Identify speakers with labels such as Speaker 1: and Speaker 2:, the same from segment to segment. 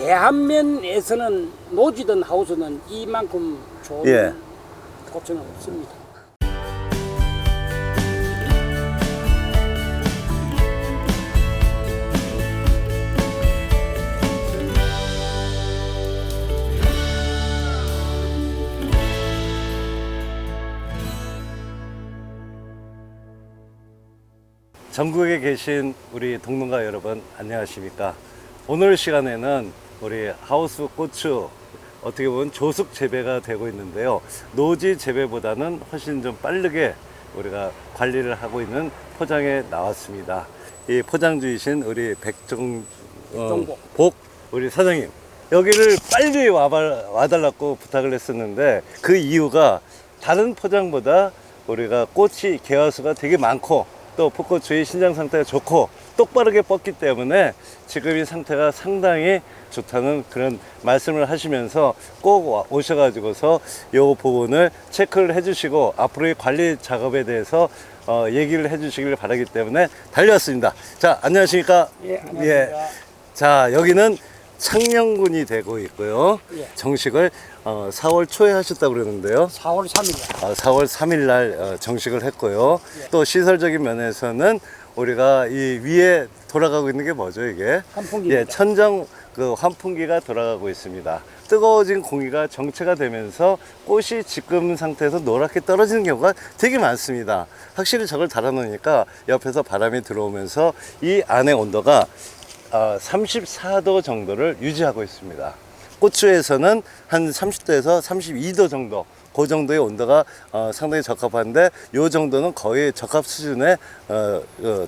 Speaker 1: 대한면에서는 노지든 하우스는 이만큼 좋은
Speaker 2: 예.
Speaker 1: 꽃은 없습니다.
Speaker 2: 전국에 계신 우리 동농가 여러분 안녕하십니까. 오늘 시간에는 우리 하우스 고추 어떻게 보면 조숙 재배가 되고 있는데요, 노지 재배보다는 훨씬 좀 빠르게 우리가 관리를 하고 있는 포장에 나왔습니다. 이 포장주이신 우리 백종복 우리 사장님, 여기를 빨리 와달라고 부탁을 했었는데, 그 이유가 다른 포장보다 우리가 꽃이 개화수가 되게 많고 또 풋고추의 신장 상태가 좋고 똑바르게 뻗기 때문에 지금 이 상태가 상당히 좋다는 그런 말씀을 하시면서 꼭 오셔가지고서 요 부분을 체크를 해주시고 앞으로의 관리 작업에 대해서 얘기를 해주시길 바라기 때문에 달려왔습니다. 자, 안녕하십니까?
Speaker 1: 예, 안녕하십니까?
Speaker 2: 자, 여기는 창녕군이 되고 있고요.
Speaker 1: 예.
Speaker 2: 정식을 4월 초에 하셨다고 그러는데요.
Speaker 1: 4월 3일.
Speaker 2: 4월 3일 날 정식을 했고요.
Speaker 1: 예.
Speaker 2: 또 시설적인 면에서는 우리가 이 위에 돌아가고 있는 게 뭐죠, 이게?
Speaker 1: 환풍기입니다.
Speaker 2: 예, 천정 그 환풍기가 돌아가고 있습니다. 뜨거워진 공기가 정체가 되면서 꽃이 지금 상태에서 노랗게 떨어지는 경우가 되게 많습니다. 확실히 저걸 달아놓으니까 옆에서 바람이 들어오면서 이 안의 온도가 34도 정도를 유지하고 있습니다. 고추에서는 한 30도에서 32도 정도, 그 정도의 온도가 상당히 적합한데, 이 정도는 거의 적합 수준에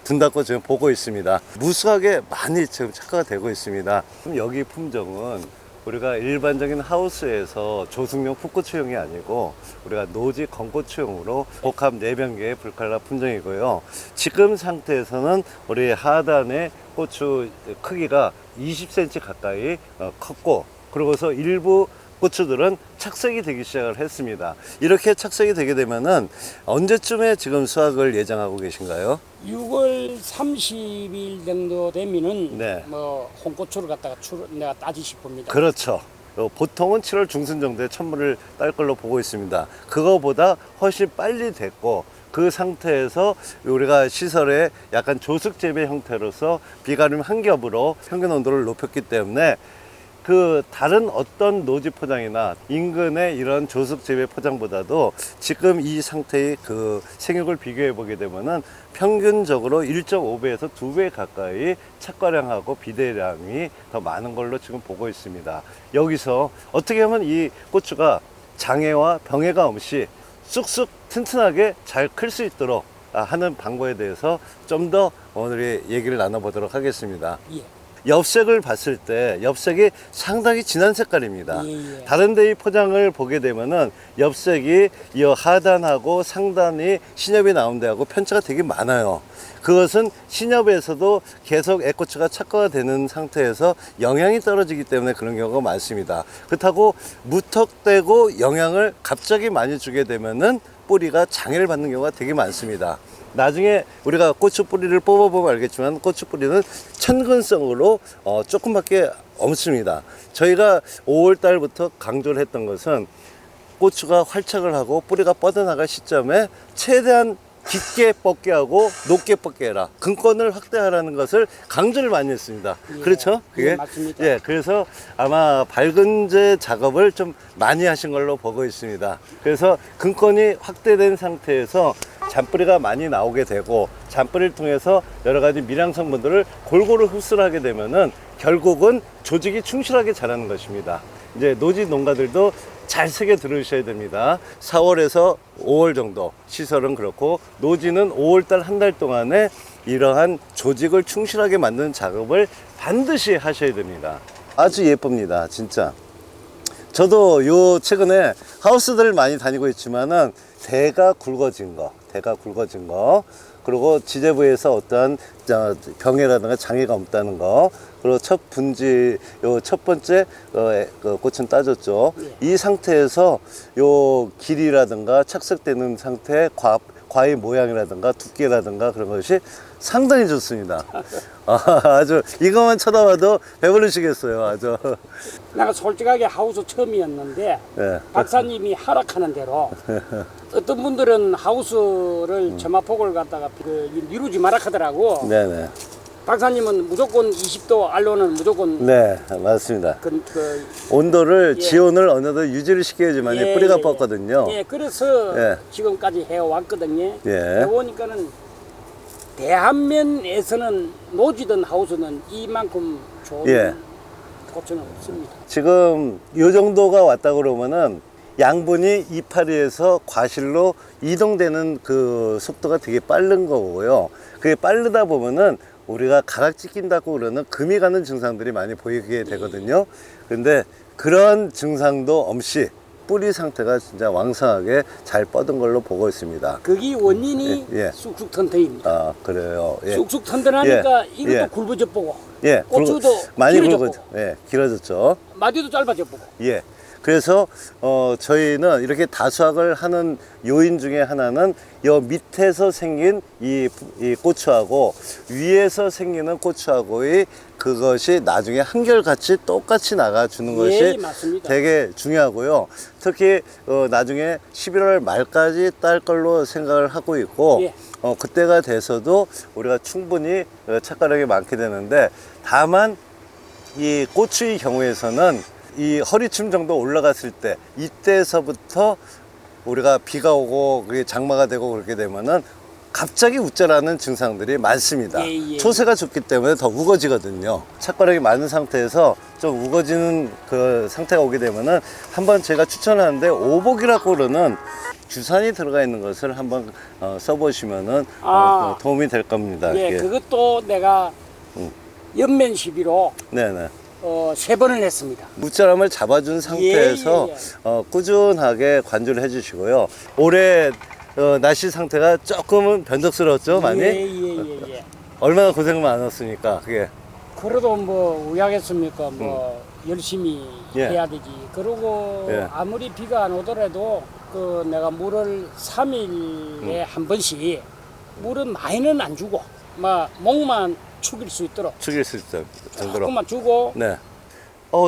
Speaker 2: 든다고 지금 보고 있습니다. 무수하게 많이 지금 착화가 되고 있습니다. 그럼 여기 품종은 우리가 일반적인 하우스에서 조숙용 풋고추용이 아니고 우리가 노지 건고추용으로 복합 4병계의 불칼라 품종이고요. 지금 상태에서는 우리 하단의 고추 크기가 20cm 가까이 컸고, 그러고서 일부 고추들은 착색이 되기 시작을 했습니다. 이렇게 착색이 되게 되면은 언제쯤에 지금 수확을 예정하고 계신가요?
Speaker 1: 6월 30일 정도 되면은
Speaker 2: 네.
Speaker 1: 뭐 홍고추를 갖다가 내가 따지 싶습니다.
Speaker 2: 그렇죠. 보통은 7월 중순 정도에 천물을 딸 걸로 보고 있습니다. 그거보다 훨씬 빨리 됐고, 그 상태에서 우리가 시설에 약간 조숙 재배 형태로서 비가림 한 겹으로 평균 온도를 높였기 때문에 그 다른 어떤 노지 포장이나 인근의 이런 조숙 재배 포장보다도 지금 이 상태의 그 생육을 비교해 보게 되면은 평균적으로 1.5배에서 2배 가까이 착과량하고 비대량이 더 많은 걸로 지금 보고 있습니다. 여기서 어떻게 하면 이 고추가 장애와 병해가 없이 쑥쑥 튼튼하게 잘 클 수 있도록 하는 방법에 대해서 좀 더 오늘 얘기를 나눠보도록 하겠습니다.
Speaker 1: 예.
Speaker 2: 엽색을 봤을 때 엽색이 상당히 진한 색깔입니다.
Speaker 1: 예.
Speaker 2: 다른 데의 포장을 보게 되면은 엽색이 이 하단하고 상단이 신엽이 나온 데하고 편차가 되게 많아요. 그것은 신엽에서도 계속 애고추가 착화가 되는 상태에서 영양이 떨어지기 때문에 그런 경우가 많습니다. 그렇다고 무턱대고 영양을 갑자기 많이 주게 되면은 뿌리가 장애를 받는 경우가 되게 많습니다. 나중에 우리가 고추 뿌리를 뽑아보면 알겠지만 고추 뿌리는 천근성으로 조금밖에 없습니다. 저희가 5월 달부터 강조를 했던 것은 고추가 활착을 하고 뿌리가 뻗어나갈 시점에 최대한 깊게 뻗게 하고 높게 뻗게 해라, 근권을 확대하라는 것을 강조를 많이 했습니다.
Speaker 1: 예.
Speaker 2: 그렇죠? 그게?
Speaker 1: 예, 맞습니다.
Speaker 2: 예, 그래서 아마 밝은제 작업을 좀 많이 하신 걸로 보고 있습니다. 그래서 근권이 확대된 상태에서 잔뿌리가 많이 나오게 되고, 잔뿌리를 통해서 여러 가지 미량 성분들을 골고루 흡수를 하게 되면은 결국은 조직이 충실하게 자라는 것입니다. 이제 노지 농가들도 잘 새겨 들으셔야 됩니다. 4월에서 5월 정도 시설은 그렇고, 노지는 5월달 한 달 동안에 이러한 조직을 충실하게 만드는 작업을 반드시 하셔야 됩니다. 아주 예쁩니다, 진짜. 저도 요 최근에 하우스들을 많이 다니고 있지만은 대가 굵어진 거, 그리고 지재부에서 어떠한 병해라든가 장애가 없다는 거, 그리고 첫 분지 요 첫 번째 그 꽃은 따졌죠. 이 상태에서 요 길이라든가 착색되는 상태, 과의 모양이라든가 두께라든가 그런 것이 상당히 좋습니다. 아주 이것만 쳐다봐도 배부르시겠어요. 아주.
Speaker 1: 내가 솔직하게 하우스 처음이었는데
Speaker 2: 네.
Speaker 1: 박사님이 하락하는 대로 어떤 분들은 하우스를 점화폭을 갖다가 미루지 마라 하더라고.
Speaker 2: 네네.
Speaker 1: 박사님은 무조건 20도 알로는 무조건
Speaker 2: 네, 맞습니다.
Speaker 1: 그
Speaker 2: 온도를
Speaker 1: 예.
Speaker 2: 지온을 어느 정도 유지를 시켜야지만
Speaker 1: 예,
Speaker 2: 뿌리가
Speaker 1: 예.
Speaker 2: 뻗거든요.
Speaker 1: 예, 그래서
Speaker 2: 예.
Speaker 1: 지금까지 해왔거든요.
Speaker 2: 예.
Speaker 1: 해보니까는 대한면에서는 노지든 하우스는 이만큼 좋은
Speaker 2: 예.
Speaker 1: 고추는 없습니다.
Speaker 2: 지금 이 정도가 왔다 그러면은 양분이 이파리에서 과실로 이동되는 그 속도가 되게 빠른 거고요. 그게 빠르다 보면은 우리가 가락지 낀다고 그러는 금이 가는 증상들이 많이 보이게 되거든요. 근데 그런 증상도 없이 뿌리 상태가 진짜 왕성하게 잘 뻗은 걸로 보고 있습니다.
Speaker 1: 그게 원인이
Speaker 2: 예, 예.
Speaker 1: 쑥쑥 튼튼입니다.
Speaker 2: 아, 그래요. 예.
Speaker 1: 쑥쑥 튼튼하니까
Speaker 2: 예,
Speaker 1: 이것도
Speaker 2: 예.
Speaker 1: 굵어져 보고
Speaker 2: 예,
Speaker 1: 고추도
Speaker 2: 많이
Speaker 1: 길어져
Speaker 2: 굵어,
Speaker 1: 보고
Speaker 2: 예, 길어졌죠.
Speaker 1: 마디도 짧아져 보고.
Speaker 2: 예. 그래서 저희는 이렇게 다수학을 하는 요인 중에 하나는 요 밑에서 생긴 이 고추하고 위에서 생기는 고추하고의 그것이 나중에 한결같이 똑같이 나가주는 것이
Speaker 1: 예, 맞습니다.
Speaker 2: 되게 중요하고요. 특히 나중에 11월 말까지 딸 걸로 생각을 하고 있고
Speaker 1: 예.
Speaker 2: 그때가 돼서도 우리가 충분히 착과력이 많게 되는데 다만 이 고추의 경우에서는 이 허리춤 정도 올라갔을 때 이때서부터 우리가 비가 오고 그게 장마가 되고 그렇게 되면은 갑자기 웃자라는 증상들이 많습니다.
Speaker 1: 예, 예.
Speaker 2: 초세가 좋기 때문에 더 우거지거든요. 착과력이 많은 상태에서 좀 우거지는 그 상태가 오게 되면은 한번 제가 추천하는데 오복이라고 그러는 주산이 들어가 있는 것을 한번 써보시면은 도움이 될 겁니다.
Speaker 1: 예, 그것도 내가 옆면 시비로
Speaker 2: 네네.
Speaker 1: 3번을 했습니다.
Speaker 2: 무자람을 잡아준 상태에서
Speaker 1: 예.
Speaker 2: 꾸준하게 관주를 해주시고요. 올해 날씨 상태가 조금은 변덕스러웠죠, 많이?
Speaker 1: 예.
Speaker 2: 얼마나 고생 많았습니까, 그게?
Speaker 1: 그래도 뭐 우야겠습니까? 뭐 열심히
Speaker 2: 예.
Speaker 1: 해야 되지. 그리고
Speaker 2: 예.
Speaker 1: 아무리 비가 안 오더라도 그 내가 물을 3일에 한 번씩 물은 많이는 안 주고 막 목만 축일 수 있도록
Speaker 2: 죽일 수 있을 정도로.
Speaker 1: 조금만 주고
Speaker 2: 네.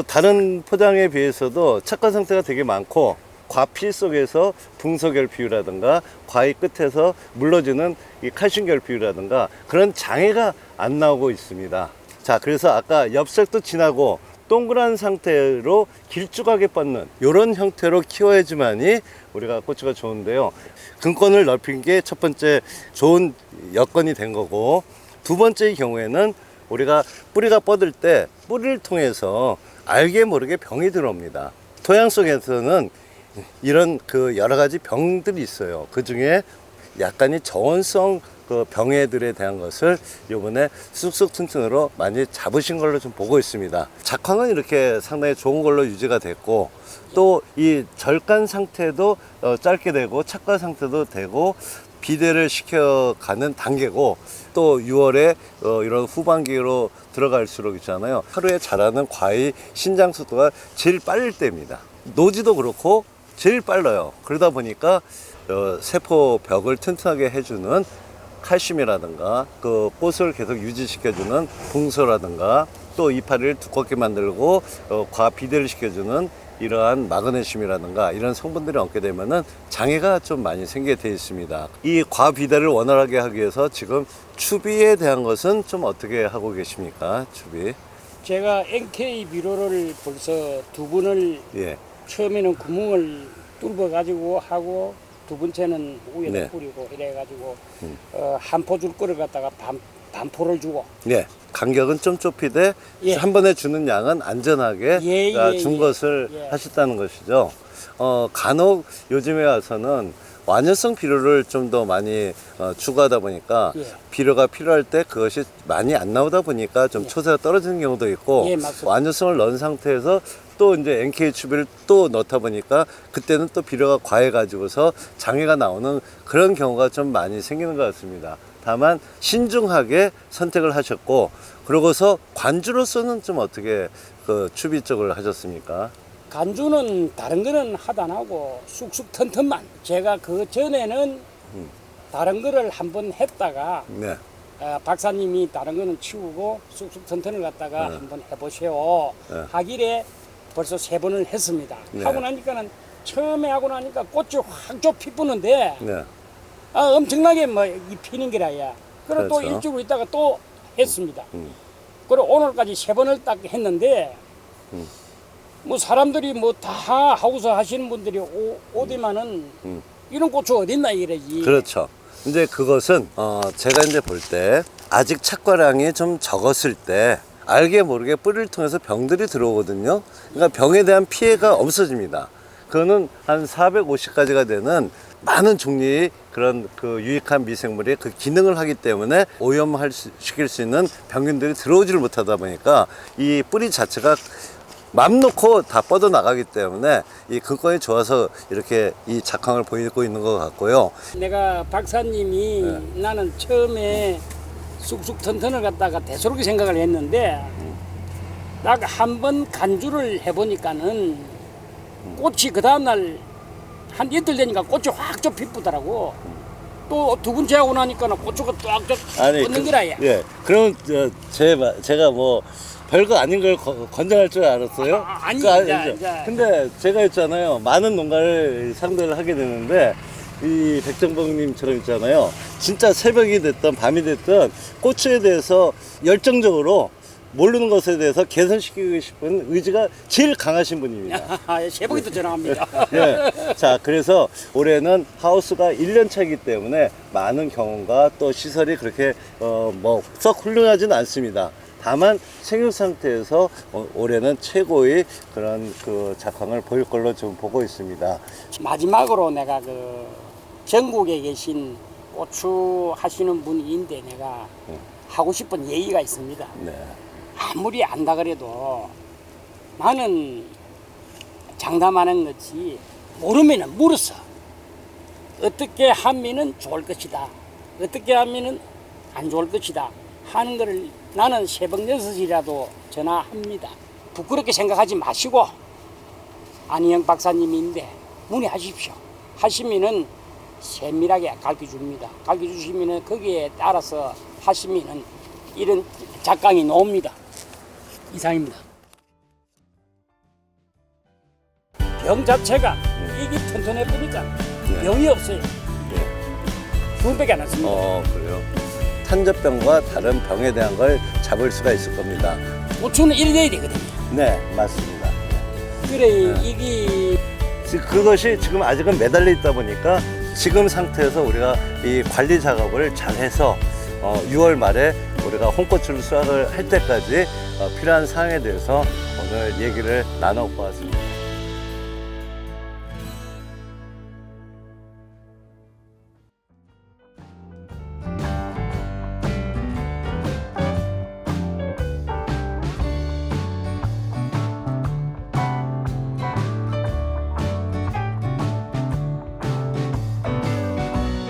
Speaker 2: 다른 포장에 비해서도 착과 상태가 되게 많고 과피 속에서 붕소결핍이라든가 과의 끝에서 물러지는 이 칼슘 결핍이라든가 그런 장애가 안 나오고 있습니다. 자, 그래서 아까 엽색도 진하고 동그란 상태로 길쭉하게 뻗는 이런 형태로 키워야지만이 우리가 고추가 좋은데요. 근권을 넓힌 게 첫 번째 좋은 여건이 된 거고, 두 번째의 경우에는 우리가 뿌리가 뻗을 때 뿌리를 통해서 알게 모르게 병이 들어옵니다. 토양 속에서는 이런 그 여러 가지 병들이 있어요. 그 중에 약간의 저온성 그 병해들에 대한 것을 요번에 쑥쑥 튼튼으로 많이 잡으신 걸로 좀 보고 있습니다. 작황은 이렇게 상당히 좋은 걸로 유지가 됐고, 또 이 절간 상태도 짧게 되고 착과 상태도 되고 비대를 시켜가는 단계고, 또 6월에 이런 후반기로 들어갈수록 있잖아요. 하루에 자라는 과의 신장 속도가 제일 빠를 때입니다. 노지도 그렇고 제일 빨라요. 그러다 보니까 세포 벽을 튼튼하게 해주는 칼슘이라든가 그 꽃을 계속 유지시켜주는 붕소라든가 또 이파리를 두껍게 만들고 과 비대를 시켜주는 이러한 마그네슘이라든가 이런 성분들을 얻게 되면은 장애가 좀 많이 생기게 되어 있습니다. 이 과비대를 원활하게 하기 위해서 지금 추비에 대한 것은 좀 어떻게 하고 계십니까? 추비.
Speaker 1: 제가 NK 비료를 벌써 2번을
Speaker 2: 예.
Speaker 1: 처음에는 구멍을 뚫어 가지고 하고 두 번째는 위에다
Speaker 2: 네.
Speaker 1: 뿌리고 이래 가지고 한 포 줄 거를 갖다가 반포를 주고.
Speaker 2: 예. 간격은 좀 좁히되
Speaker 1: 예.
Speaker 2: 한 번에 주는 양은 안전하게 준 것을 하셨다는 것이죠. 간혹 요즘에 와서는 완효성 비료를 좀 더 많이 추가하다 보니까 비료가 필요할 때 그것이 많이 안 나오다 보니까 좀 초세가 떨어지는 경우도 있고, 완효성을 넣은 상태에서 또 이제 NK 추비를 또 넣다 보니까 그때는 또 비료가 과해 가지고서 장애가 나오는 그런 경우가 좀 많이 생기는 것 같습니다. 다만 신중하게 선택을 하셨고, 그러고서 관주로서는 좀 어떻게 그 추비 쪽을 하셨습니까?
Speaker 1: 간주는 다른 거는 하도 안 하고 쑥쑥 튼튼만. 제가 그 전에는 다른 거를 한번 했다가
Speaker 2: 네.
Speaker 1: 박사님이 다른 거는 치우고 쑥쑥 턴턴을 갖다가
Speaker 2: 네.
Speaker 1: 한번 해보세요.
Speaker 2: 네.
Speaker 1: 하길래 벌써 3번을 했습니다.
Speaker 2: 네.
Speaker 1: 하고 나니까는 처음에 하고 나니까 꽃이 확 좀 피부는데
Speaker 2: 네.
Speaker 1: 엄청나게 뭐 이 피는 게라야. 그리고 또
Speaker 2: 그렇죠.
Speaker 1: 일주일 있다가 또 했습니다. 그리고 오늘까지 3번을 딱 했는데 뭐 사람들이 뭐 다 하고서 하시는 분들이 오디만은 이런 고추 어딨나 이러지.
Speaker 2: 그렇죠. 이제 그것은 제가 이제 볼 때 아직 착과량이 좀 적었을 때 알게 모르게 뿌리를 통해서 병들이 들어오거든요. 그러니까 병에 대한 피해가 없어집니다. 그거는 한 450가지가 되는 많은 종류의 그런 그 유익한 미생물이 그 기능을 하기 때문에 시킬 수 있는 병균들이 들어오지를 못하다 보니까 이 뿌리 자체가 맘 놓고 다 뻗어 나가기 때문에 이 근권이 좋아서 이렇게 이 작황을 보이고 있는 것 같고요.
Speaker 1: 내가 박사님이 나는 처음에 쑥쑥 턴턴을 갖다가 대수롭게 생각을 했는데 딱 한 번 간주를 해보니까는 꽃이 그 다음날 한 이틀 되니까 꽃이 확 좀 피쁘더라고. 또 두 번째 하고 나니까는 꽃이 쫙쫙 뻗는 거라야.
Speaker 2: 예. 그럼 제가 뭐 별거 아닌 걸 권장할 줄 알았어요?
Speaker 1: 아니,
Speaker 2: 아니죠.
Speaker 1: 이제.
Speaker 2: 근데 제가 있잖아요. 많은 농가를 상대를 하게 되는데 이 백정봉님처럼 있잖아요. 진짜 새벽이 됐든 밤이 됐든 고추에 대해서 열정적으로 모르는 것에 대해서 개선시키고 싶은 의지가 제일 강하신 분입니다.
Speaker 1: 새벽에도 전화합니다.
Speaker 2: 예. 자, 그래서 올해는 하우스가 1년 차이기 때문에 많은 경험과 또 시설이 그렇게 뭐 썩 훌륭하지는 않습니다. 다만 생육 상태에서 올해는 최고의 그런 그 작황을 보일 걸로 좀 보고 있습니다.
Speaker 1: 마지막으로 내가 그 전국에 계신 고추 하시는 분인데 내가 하고 싶은 얘기가 있습니다.
Speaker 2: 네.
Speaker 1: 아무리 안다 그래도 나는 장담하는 거지 모르면은 물었어. 어떻게 하면은 좋을 것이다. 어떻게 하면은 안 좋을 것이다. 하는 거를 나는 새벽 6시라도 전화합니다. 부끄럽게 생각하지 마시고 안희영 박사님인데 문의하십시오. 하시면은 세밀하게 가르쳐 줍니다. 가르쳐 주시면은 거기에 따라서 하시면은 이런 작강이 나옵니다. 이상입니다. 병 자체가 이게 튼튼해 보니까 병이 없어요. 그것밖에 안 왔습니다.
Speaker 2: 그래요. 탄저병과 다른 병에 대한 걸 잡을 수가 있을 겁니다.
Speaker 1: 고추는 일해야 되거든요.
Speaker 2: 네, 맞습니다.
Speaker 1: 그래 이게
Speaker 2: 그것이 지금 아직은 매달려 있다 보니까 지금 상태에서 우리가 이 관리 작업을 잘 해서 6월 말에 우리가 홍고추를 수확을 할 때까지 필요한 사항에 대해서 오늘 얘기를 나눠보았습니다.